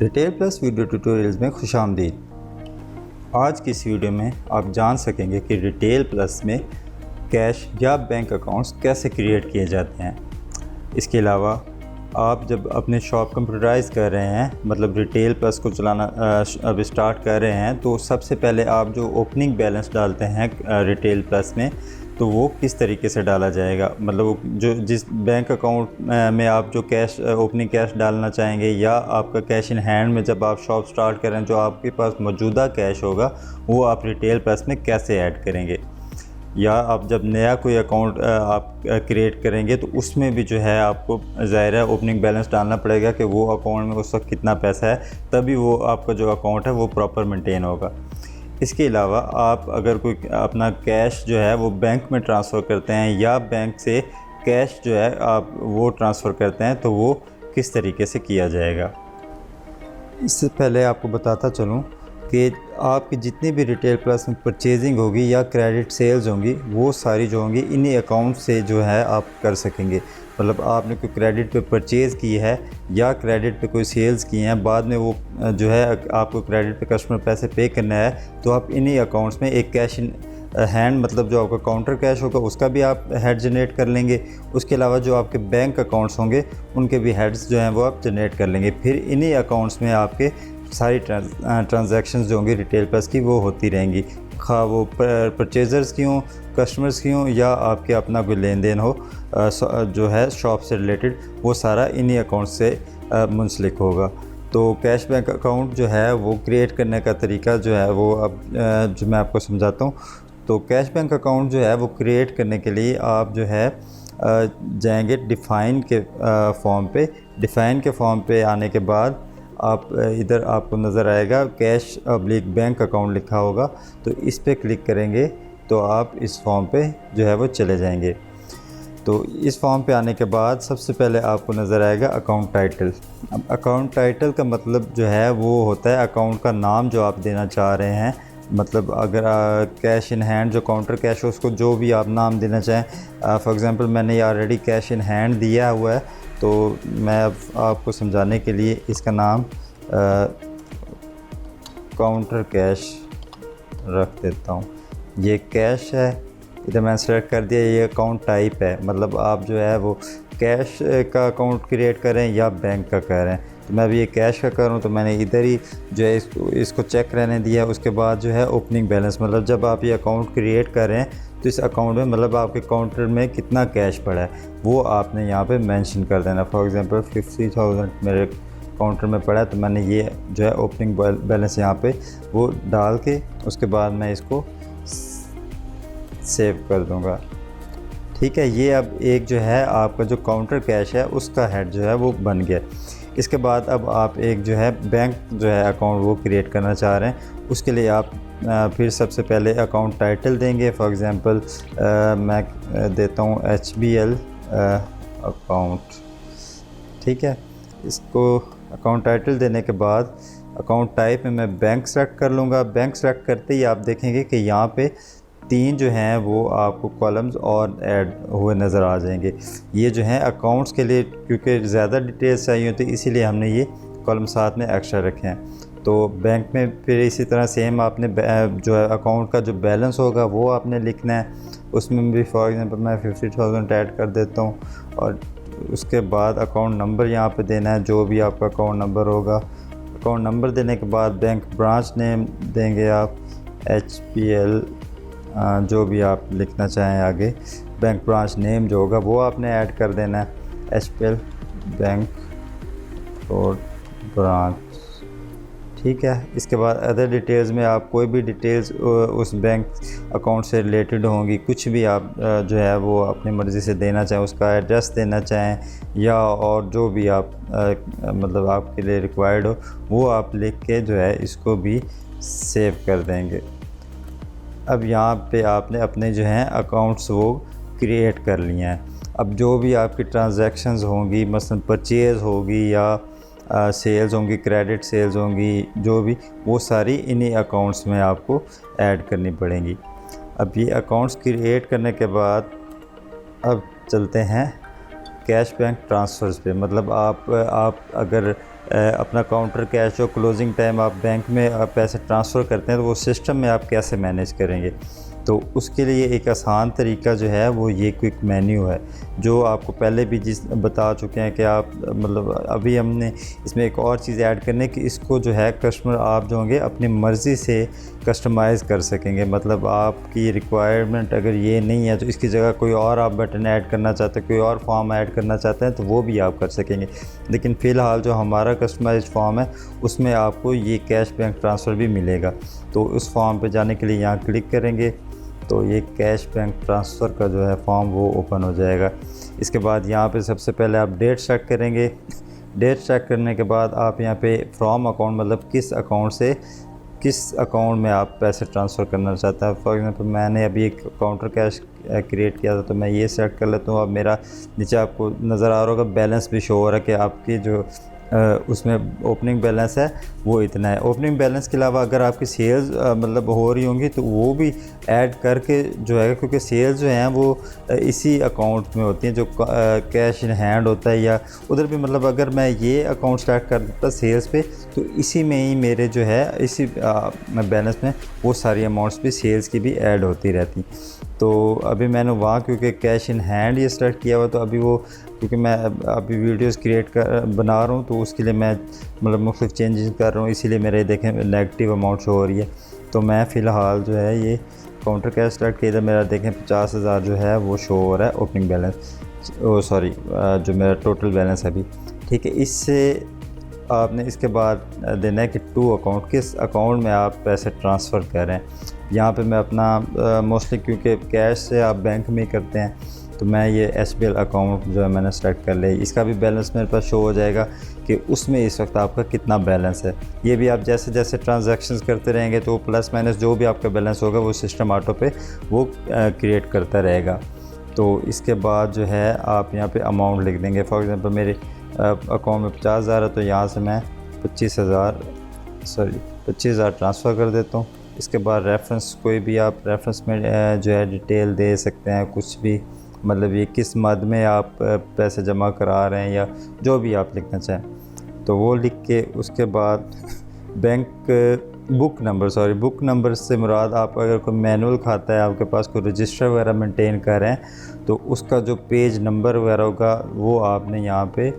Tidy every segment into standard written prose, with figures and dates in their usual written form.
Retail plus video tutorials में खुशामदीद। आज की इस वीडियो में आप जान सकेंगे कि रिटेल प्लस में कैश या बैंक अकाउंट्स कैसे क्रिएट किए जाते हैं। इसके अलावा आप जब अपने शॉप कंप्यूटराइज़ कर रहे हैं, मतलब रिटेल प्लस को चलाना अब स्टार्ट कर रहे हैं, तो सबसे पहले आप जो ओपनिंग बैलेंस डालते हैं रिटेल प्लस में, तो वो किस तरीके से डाला जाएगा। मतलब जो जिस बैंक अकाउंट में आप जो कैश ओपनिंग कैश डालना चाहेंगे, या आपका कैश इन हैंड में जब आप शॉप स्टार्ट करें जो आपके पास मौजूदा कैश होगा वो आप रिटेल प्लस में कैसे ऐड करेंगे। या आप जब नया कोई अकाउंट आप क्रिएट करेंगे तो उसमें भी जो है आपको ज़ाहिर है ओपनिंग बैलेंस डालना पड़ेगा कि वो अकाउंट में उस वक्त कितना पैसा है, तभी वो आपका जो अकाउंट है वो प्रॉपर मेंटेन होगा। इसके अलावा आप अगर कोई अपना कैश जो है वो बैंक में ट्रांसफ़र करते हैं या बैंक से कैश जो है आप वो ट्रांसफ़र करते हैं, तो वो किस तरीके से किया जाएगा। इससे पहले आपको बताता चलूँ कि आपकी जितनी भी रिटेल प्लस में परचेजिंग होगी या क्रेडिट सेल्स होंगी, वो सारी जो होंगी इन्हीं अकाउंट से जो है आप कर सकेंगे। मतलब आपने कोई क्रेडिट पे परचेज़ की है या क्रेडिट पे कोई सेल्स की हैं, बाद में वो जो है आपको क्रेडिट पे कस्टमर पैसे पे करना है, तो आप इन्हीं अकाउंट्स में एक कैश इन हैंड, मतलब जो आपका काउंटर कैश होगा उसका भी आप हेड जनरेट कर लेंगे। उसके अलावा जो आपके बैंक अकाउंट्स होंगे उनके भी हेड्स जो हैं वो आप जनरेट कर लेंगे। फिर इन्हीं अकाउंट्स में आपके सारी ट्रांजैक्शंस जो होंगी रिटेल प्लस की वो होती रहेंगी, खा वो परचेज़र्स की हों, कस्टमर्स की हों, या आपके अपना कोई लेन देन हो जो है शॉप से रिलेटेड, वो सारा इन्हीं अकाउंट से मुंसलिक होगा। तो कैश बैंक अकाउंट जो है वो क्रिएट करने का तरीका जो है वो अब जो मैं आपको समझाता हूँ। तो कैश बैंक अकाउंट जो है वो क्रिएट करने के लिए आप जो है जाएंगे डिफ़ाइन के फॉर्म पे। डिफ़ाइन के फॉर्म पे आने के बाद आप इधर आपको नज़र आएगा कैश / बैंक अकाउंट लिखा होगा, तो इस पे क्लिक करेंगे तो आप इस फॉर्म पे जो है वो चले जाएंगे। तो इस फॉर्म पे आने के बाद सबसे पहले आपको नज़र आएगा अकाउंट टाइटल। अब अकाउंट टाइटल का मतलब जो है वो होता है अकाउंट का नाम जो आप देना चाह रहे हैं। मतलब अगर कैश इन हैंड जो काउंटर कैश हो उसको जो भी आप नाम देना चाहें, फॉर एग्ज़ाम्पल मैंने ये ऑलरेडी कैश इन हैंड दिया हुआ है, तो मैं अब आपको समझाने के लिए इसका नाम काउंटर कैश रख देता हूँ। ये कैश है, इधर मैंने सेलेक्ट कर दिया। ये अकाउंट टाइप है, मतलब आप जो है वो कैश का अकाउंट क्रिएट करें या बैंक का करें। तो मैं अभी ये कैश का करूँ तो मैंने इधर ही जो है इसको चेक रहने दिया। उसके बाद जो है ओपनिंग बैलेंस, मतलब जब आप ये अकाउंट क्रिएट कर रहे हैं तो इस अकाउंट में मतलब आपके काउंटर में कितना कैश पड़ा है वो आपने यहाँ पे मेंशन कर देना। फॉर एग्ज़ाम्पल 50,000 मेरे काउंटर में पड़ा है, तो मैंने ये जो है ओपनिंग बैलेंस यहाँ पे वो डाल के उसके बाद मैं इसको सेव कर दूँगा। ठीक है, ये अब एक जो है आपका जो काउंटर कैश है उसका हेड जो है वो बन गया। इसके बाद अब आप एक जो है बैंक जो है अकाउंट वो क्रिएट करना चाह रहे हैं। उसके लिए आप फिर सबसे पहले अकाउंट टाइटल देंगे। फॉर एग्ज़ाम्पल मैं देता हूँ HBL अकाउंट। ठीक है, इसको अकाउंट टाइटल देने के बाद अकाउंट टाइप में मैं बैंक सेलेक्ट कर लूँगा। बैंक सेलेक्ट करते ही आप देखेंगे कि यहाँ पे 3 जो हैं वो आपको कॉलम्स और ऐड हुए नज़र आ जाएंगे। ये जो हैं अकाउंट्स के लिए, क्योंकि ज़्यादा डिटेल्स चाहिए होती है इसीलिए हमने ये कॉलम साथ में एक्स्ट्रा रखे हैं। तो बैंक में फिर इसी तरह सेम आपने जो है अकाउंट का जो बैलेंस होगा वो आपने लिखना है। उसमें भी फॉर एग्ज़ाम्पल मैं 50,000 ऐड कर देता हूँ, और उसके बाद अकाउंट नंबर यहाँ पे देना है, जो भी आपका अकाउंट नंबर होगा। अकाउंट नंबर देने के बाद बैंक ब्रांच नेम देंगे आप HPL, जो भी आप लिखना चाहें आगे। बैंक ब्रांच नेम जो होगा वो आपने ऐड कर देना है, HPL बैंक रोड ब्रांच। ठीक है, इसके बाद अदर डिटेल्स में आप कोई भी डिटेल्स उस बैंक अकाउंट से रिलेटेड होंगी, कुछ भी आप जो है वो अपनी मर्ज़ी से देना चाहें, उसका एड्रेस देना चाहें या और जो भी आप मतलब आपके लिए रिक्वायर्ड हो वो आप लिख के जो है इसको भी सेव कर देंगे। अब यहाँ पे आपने अपने जो हैं अकाउंट्स वो क्रिएट कर लिए हैं। अब जो भी आपकी ट्रांजैक्शंस होंगी, मसलन परचेज़ होगी या सेल्स होंगी, क्रेडिट सेल्स होंगी, जो भी, वो सारी इन्हीं अकाउंट्स में आपको ऐड करनी पड़ेंगी। अब ये अकाउंट्स क्रिएट करने के बाद अब चलते हैं कैश बैंक ट्रांसफ़र्स पे। मतलब आप अगर अपना काउंटर कैश जो क्लोजिंग टाइम आप बैंक में पैसे ट्रांसफ़र करते हैं तो वो सिस्टम में आप कैसे मैनेज करेंगे। तो उसके लिए एक आसान तरीका जो है वो ये क्विक मेन्यू है, जो आपको पहले भी जिस बता चुके हैं कि आप मतलब अभी हमने इसमें एक और चीज़ ऐड करने कि इसको जो है कस्टमर आप जो होंगे अपनी मर्ज़ी से कस्टमाइज़ कर सकेंगे। मतलब आपकी रिक्वायरमेंट अगर ये नहीं है तो इसकी जगह कोई और आप बटन ऐड करना चाहते हैं, कोई और फॉर्म ऐड करना चाहते हैं तो वो भी आप कर सकेंगे। लेकिन फ़िलहाल जो हमारा कस्टमाइज्ड फॉर्म है उसमें आपको ये कैश बैंक ट्रांसफ़र भी मिलेगा। तो उस फॉर्म पे जाने के लिए यहाँ क्लिक करेंगे तो ये कैश बैंक ट्रांसफ़र का जो है फॉर्म वो ओपन हो जाएगा। इसके बाद यहाँ पे सबसे पहले आप डेट सेट करेंगे। डेट सेट करने के बाद आप यहाँ पे फ्रॉम अकाउंट मतलब किस अकाउंट से किस अकाउंट में आप पैसे ट्रांसफ़र करना चाहते हैं। फॉर एग्जांपल मैंने अभी एक काउंटर कैश क्रिएट किया था तो मैं ये सेट कर लेता हूँ। अब मेरा नीचे आपको नज़र आ रहा होगा बैलेंस भी शो हो रहा है कि आपकी जो उसमें ओपनिंग बैलेंस है वो इतना है। ओपनिंग बैलेंस के अलावा अगर आपकी सेल्स मतलब हो रही होंगी तो वो भी ऐड करके जो है, क्योंकि सेल्स जो हैं वो इसी अकाउंट में होती हैं जो कैश इन हैंड होता है, या उधर भी मतलब अगर मैं ये अकाउंट स्टार्ट कर देता सेल्स पे तो इसी में ही मेरे जो है इसी बैलेंस में वो सारी अमाउंट्स भी सेल्स की भी ऐड होती रहती। तो अभी मैंने वहाँ क्योंकि कैश इन हैंड ये स्टार्ट किया हुआ तो अभी वो क्योंकि मैं अभी वीडियोस क्रिएट कर बना रहा हूँ तो उसके लिए मैं मतलब मुख्तलिफ चेंजेस कर रहा हूँ, इसीलिए मेरे देखें नेगेटिव अमाउंट शो हो रही है। तो मैं फ़िलहाल जो है ये काउंटर कैश स्टार्ट किया था, मेरा देखें 50,000 जो है वो शो हो रहा है ओपनिंग बैलेंस, सॉरी जो मेरा टोटल बैलेंस है अभी। ठीक है, इससे आपने इसके बाद देना है कि टू अकाउंट, किस अकाउंट में आप पैसे ट्रांसफ़र कर रहे हैं। यहाँ पे मैं अपना मोस्टली क्योंकि कैश से आप बैंक में ही करते हैं तो मैं ये SBL अकाउंट जो है मैंने सेलेक्ट कर लिया। इसका भी बैलेंस मेरे पास शो हो जाएगा कि उसमें इस वक्त आपका कितना बैलेंस है। ये भी आप जैसे जैसे ट्रांजैक्शंस करते रहेंगे तो प्लस माइनस जो भी आपका बैलेंस होगा वो सिस्टम ऑटो पे वो क्रिएट करता रहेगा। तो इसके बाद जो है आप यहाँ पे अमाउंट लिख देंगे। फॉर एग्ज़ाम्पल मेरे अकाउंट में 50,000 है तो यहाँ से मैं 25,000 ट्रांसफ़र कर देता हूँ। इसके बाद रेफरेंस कोई भी आप रेफरेंस में जो है डिटेल दे सकते हैं, कुछ भी मतलब ये किस मद में आप पैसे जमा करा रहे हैं या जो भी आप लिखना चाहें तो वो लिख के उसके बाद बैंक बुक नंबर से मुराद आप अगर कोई मैनुअल खाता है आपके पास, कोई रजिस्टर वगैरह मेंटेन कर रहे हैं तो उसका जो पेज नंबर वगैरह होगा वो आपने यहाँ पे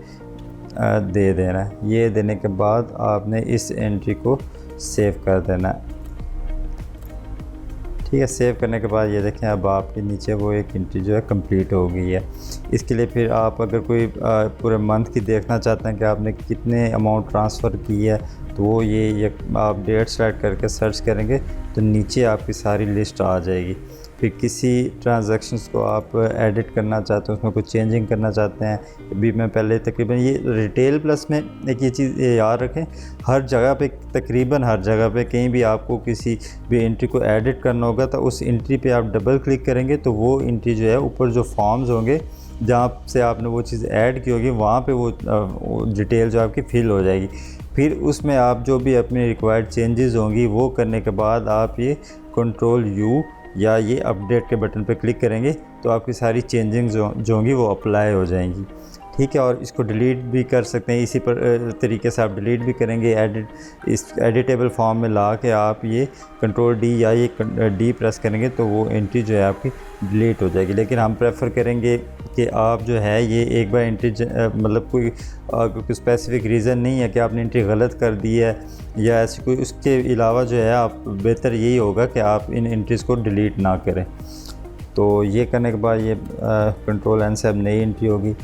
दे देना है। ये देने के बाद आपने इस एंट्री को सेव कर देना है। ठीक है, सेव करने के बाद ये देखें अब आपके नीचे वो एक एंट्री जो है कंप्लीट हो गई है। इसके लिए फिर आप अगर कोई पूरे मंथ की देखना चाहते हैं कि आपने कितने अमाउंट ट्रांसफ़र की है तो वो ये आप डेट सेलेक्ट करके सर्च करेंगे तो नीचे आपकी सारी लिस्ट आ जाएगी। फिर किसी ट्रांजैक्शंस को आप एडिट करना चाहते हैं, उसमें कुछ चेंजिंग करना चाहते हैं। अभी मैं पहले तकरीबन ये रिटेल प्लस में एक ये चीज़ याद रखें, हर जगह पे तकरीबन हर जगह पे कहीं भी आपको किसी भी एंट्री को एडिट करना होगा तो उस एंट्री पे आप डबल क्लिक करेंगे तो वो एंट्री जो है ऊपर जो फॉर्म्स होंगे जहाँ से आपने वो चीज़ ऐड की होगी वहाँ पे वो डिटेल जो आपकी फिल हो जाएगी। फिर उसमें आप जो भी अपनी रिक्वायर्ड चेंजेस होंगी वो करने के बाद आप ये कंट्रोल यू या ये अपडेट के बटन पर क्लिक करेंगे तो आपकी सारी चेंजिंग जो होंगी वो अप्लाई हो जाएंगी। ठीक है, और इसको डिलीट भी कर सकते हैं, इसी पर तरीके से आप डिलीट भी करेंगे। इस एडिटेबल फॉर्म में ला के आप ये कंट्रोल डी या ये डी प्रेस करेंगे तो वो एंट्री जो है आपकी डिलीट हो जाएगी। लेकिन हम प्रेफर करेंगे कि आप जो है ये एक बार एंट्री मतलब कोई स्पेसिफिक रीज़न नहीं है कि आपने एंट्री गलत कर दी है या ऐसी कोई, उसके अलावा जो है आप बेहतर यही होगा कि आप इन एंट्रीज़ को डिलीट ना करें। तो ये करने के बाद ये कंट्रोल एन से अब नई एंट्री होगी।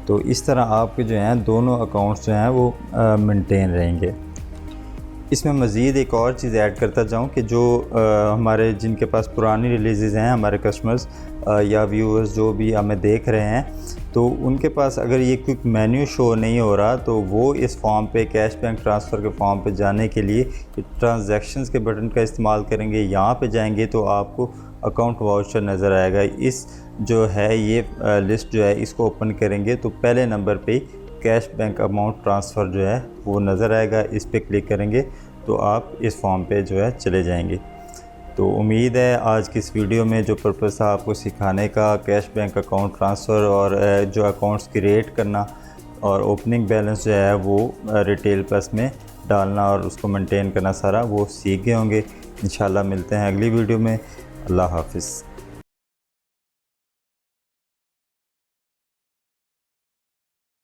तो इस तरह आपके जो हैं दोनों अकाउंट्स जो हैं वो मेंटेन रहेंगे। इसमें मज़ीद एक और चीज़ ऐड करता जाऊँ कि जो हमारे जिनके पास पुरानी रिलीज़ हैं, हमारे कस्टमर्स या व्यूअर्स जो भी हमें देख रहे हैं, तो उनके पास अगर ये क्विक मेन्यू शो नहीं हो रहा तो वो इस फॉर्म पे कैश बैंक ट्रांसफ़र के फॉर्म पे जाने के लिए ट्रांजैक्शंस के बटन का इस्तेमाल करेंगे। यहाँ पे जाएंगे तो आपको अकाउंट वाउचर नज़र आएगा। इस जो है ये लिस्ट जो है इसको ओपन करेंगे तो पहले नंबर पे कैश बैंक अमाउंट ट्रांसफ़र जो है वो नज़र आएगा। इस पर क्लिक करेंगे तो आप इस फॉर्म पे जो है चले जाएंगे। तो उम्मीद है आज की इस वीडियो में जो पर्पज़ था आपको सिखाने का कैश बैंक अकाउंट ट्रांसफ़र और जो अकाउंट्स क्रिएट करना और ओपनिंग बैलेंस जो है वो रिटेल प्लस में डालना और उसको मेंटेन करना सारा वो सीख गए होंगे। इंशाल्लाह मिलते हैं अगली वीडियो में। अल्लाह हाफ़िज़।